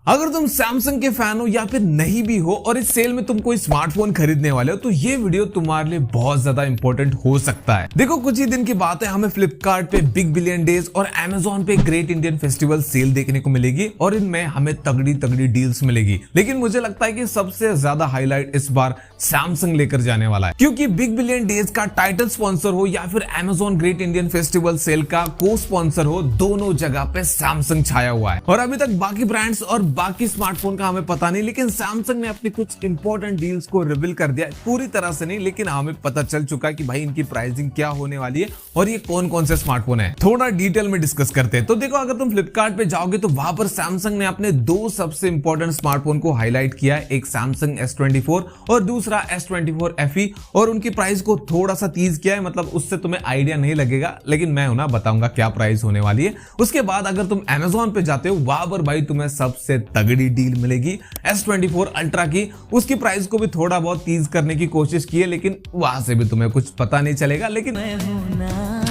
अगर तुम सैमसंग के फैन हो या फिर नहीं भी हो और इस सेल में तुम कोई स्मार्टफोन खरीदने वाले हो तो ये वीडियो तुम्हारे लिए बहुत ज्यादा इंपॉर्टेंट हो सकता है। देखो कुछ ही दिन की बात है, हमें फ्लिपकार्ट पे बिग बिलियन डेज और अमेजोन पे ग्रेट इंडियन फेस्टिवल सेल देखने को मिलेगी और इनमें हमें तगड़ी तगड़ी डील्स मिलेगी। लेकिन मुझे लगता है कि सबसे ज्यादा हाईलाइट इस बार सैमसंग लेकर जाने वाला है, क्योंकि बिग बिलियन डेज का टाइटल स्पॉन्सर हो या फिर Amazon great Indian festival sale का को स्पॉन्सर हो, दोनों जगह पे सैमसंग छाया हुआ है। और अभी तक बाकी ब्रांड्स और बाकी स्मार्टफोन का हमें पता नहीं, लेकिन सैमसंग ने अपनी कुछ इंपॉर्टेंट डील्स को रिवील कर दिया। पूरी तरह से नहीं, लेकिन हमें पता चल चुका है कि भाई इनकी प्राइसिंग क्या होने वाली है और ये कौन कौन से स्मार्टफोन है। थोड़ा डिटेल में डिस्कस करते हैं। तो देखो, अगर तुम फ्लिपकार्ट पे जाओगे तो वहां पर सैमसंग ने अपने दो सबसे इंपॉर्टेंट स्मार्टफोन को हाईलाइट किया है, एक सैमसंग S24 और दूसरा S24 FE, और उनकी प्राइस को थोड़ा सा तीज किया है। मतलब उससे तुम्हें आइडिया नहीं लगेगा, लेकिन मैं हूं ना, बताऊंगा क्या प्राइस होने वाली है। उसके बाद अगर तुम अमेजोन पे जाते हो, वहां पर भाई तुम्हें सबसे तगड़ी डील मिलेगी S24 अल्ट्रा की। उसकी प्राइस को भी थोड़ा बहुत तीज करने की कोशिश की है, लेकिन वहां से भी तुम्हें कुछ पता नहीं चलेगा। लेकिन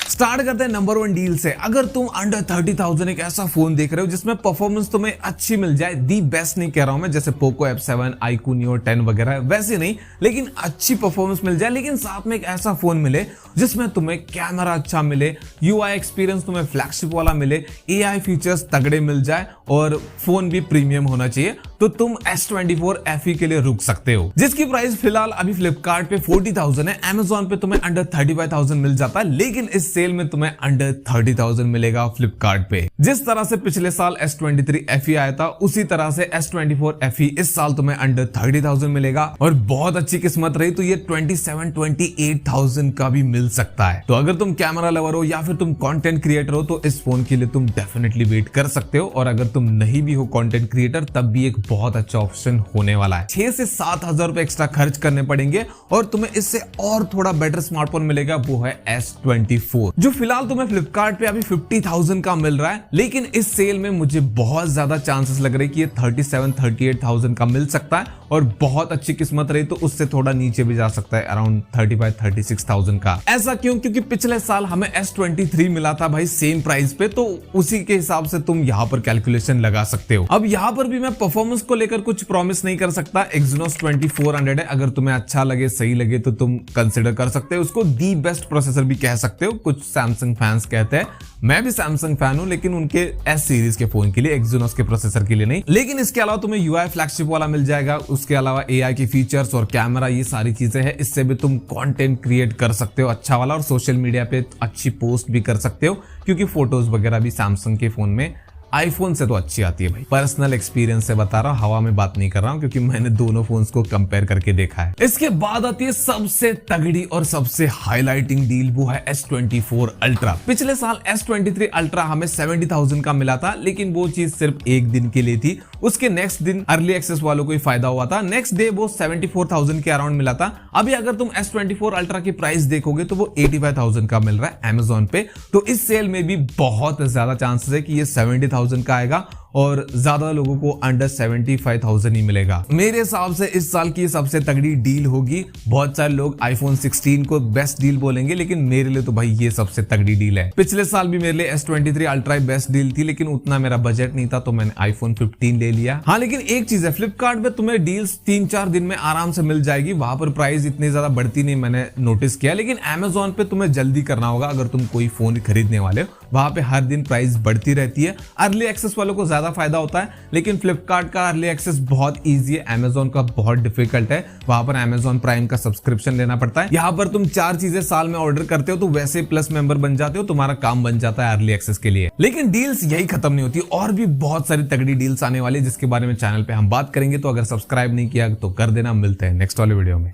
स्टार्ट करते हैं नंबर 1 डील से। अगर तुम अंडर 30,000 एक ऐसा फोन देख रहे हो जिसमें परफॉर्मेंस तुम्हें अच्छी मिल जाए, दी बेस्ट नहीं कह रहा हूं मैं, जैसे पोको F7, iQOO Neo 10 वगैरह, वैसे नहीं, लेकिन अच्छी परफॉर्मेंस मिल जाए, लेकिन साथ में एक ऐसा फोन मिले जिसमें तुम्हें कैमरा अच्छा मिले, UI एक्सपीरियंस तुम्हें फ्लैगशिप वाला मिले, AI फीचर्स तगड़े मिल जाए और फोन भी प्रीमियम होना चाहिए, तो तुम S24 FE के लिए रुक सकते हो, जिसकी प्राइस फिलहाल अभी फ्लिपकार्ट पे 40,000 है। अमेजोन पे तुम्हें अंडर 35,000 मिल जाता है, लेकिन इस सेल में तुम्हें अंडर 30,000 मिलेगा फ्लिपकार्ट पे। जिस तरह से पिछले साल S23 FE आया था, उसी तरह से S24 FE इस साल तुम्हें अंडर 30,000 मिलेगा, और बहुत अच्छी किस्मत रही तो ये 27-28,000 का भी मिल सकता है। तो अगर तुम कैमरा लवर हो या फिर तुम कंटेंट क्रिएटर हो तो इस फोन के लिए तुम डेफिनेटली वेट कर सकते हो, और अगर तुम नहीं भी हो कंटेंट क्रिएटर, तब भी एक बहुत अच्छा ऑप्शन होने वाला है। 6 से 7,000 रुपए एक्स्ट्रा खर्च करने पड़ेंगे और तुम्हें इससे और थोड़ा बेटर स्मार्टफोन मिलेगा, वो है S24, जो फिलहाल तुम्हें फ्लिपकार्ट पे अभी 50,000 का मिल रहा है। लेकिन इस सेल में मुझे बहुत ज्यादा चांसेस लग रहे हैं कि ये 37-38,000 का मिल सकता है, और बहुत अच्छी किस्मत रही तो उससे थोड़ा नीचे भी जा सकता है, अराउंड 35-36,000 का। ऐसा क्यों? क्योंकि पिछले साल हमें S23 मिला था भाई सेम प्राइस पे, तो उसी के हिसाब से तुम यहाँ पर कैलकुलेशन लगा सकते हो। अब यहाँ पर भी मैं परफॉर्मेंस को लेकर कुछ प्रॉमिस नहीं कर सकता। Exynos 2400 है, अगर तुम्हें अच्छा लगे, सही लगे तो तुम कंसिडर कर सकते हो उसको। दी बेस्ट प्रोसेसर भी कह सकते हो, कुछ सैमसंग फैंस कहते हैं। मैं भी सैमसंग फैन हूं, लेकिन उनके S सीरीज के फोन के लिए, Exynos के प्रोसेसर के लिए नहीं। लेकिन इसके अलावा तुम्हें UI फ्लैगशिप वाला मिल जाएगा, उसके अलावा AI की फीचर्स और कैमरा, ये सारी चीजें हैं। इससे भी तुम कंटेंट क्रिएट कर सकते हो अच्छा वाला, और सोशल मीडिया पे अच्छी पोस्ट भी कर सकते हो, क्योंकि फोटोज वगैरह भी सैमसंग के फोन में आईफोन से तो अच्छी आती है भाई। पर्सनल एक्सपीरियंस से बता रहा हूं, हवा में बात नहीं कर रहा हूं, क्योंकि मैंने दोनों फोन्स को कंपेयर करके देखा है। इसके बाद आती है सबसे तगड़ी और सबसे हाईलाइटिंग डील, वो है S24 अल्ट्रा। पिछले साल S23 अल्ट्रा हमें 70,000 का मिला था, लेकिन वो चीज सिर्फ एक दिन के लिए थी। उसके नेक्स्ट दिन अर्ली एक्सेस वालों को ही फायदा हुआ था। नेक्स्ट डे वो 74,000 के अराउंड मिला था। अभी अगर तुम S24 अल्ट्रा की प्राइस देखोगे तो वो 85,000 का मिल रहा है अमेजोन पे। तो इस सेल में भी बहुत ज्यादा चांसेस है कि ये 70,000 का आएगा, और ज्यादा लोगों को अंडर 75,000 ही मिलेगा। मेरे हिसाब से इस साल की सबसे तगड़ी डील होगी। बहुत सारे लोग iPhone 16 को बेस्ट डील बोलेंगे, लेकिन मेरे लिए तो भाई ये सबसे तगड़ी डील है। पिछले साल भी मेरे लिए S23 अल्ट्रा बेस्ट डील थी, लेकिन उतना मेरा बजट नहीं था, तो मैंने iPhone 15 ले लिया। हाँ, लेकिन एक चीज है, फ्लिपकार्ट पे तुम्हें डील्स 3-4 दिन में आराम से मिल जाएगी। वहां पर प्राइस इतनी ज्यादा बढ़ती नहीं, मैंने नोटिस किया। लेकिन अमेजोन पे तुम्हें जल्दी करना होगा अगर तुम कोई फोन खरीदने वाले हो। वहां पे हर दिन प्राइस बढ़ती रहती है। अर्ली एक्सेस वालों को ज्यादा फायदा होता है, लेकिन फ्लिपकार्ट का अर्ली एक्सेस बहुत इजी है, अमेजोन का बहुत डिफिकल्ट है। वहां पर अमेजोन प्राइम का सब्सक्रिप्शन लेना पड़ता है। यहाँ पर तुम 4 चीजें साल में ऑर्डर करते हो तो वैसे प्लस मेंबर बन जाते हो, तुम्हारा काम बन जाता है अर्ली एक्सेस के लिए। लेकिन डील्स यही खत्म नहीं होती, और भी बहुत सारी तगड़ी डील्स आने वाली है, जिसके बारे में चैनल पे हम बात करेंगे। तो अगर सब्सक्राइब नहीं किया तो कर देना। मिलते हैं नेक्स्ट वाले वीडियो में।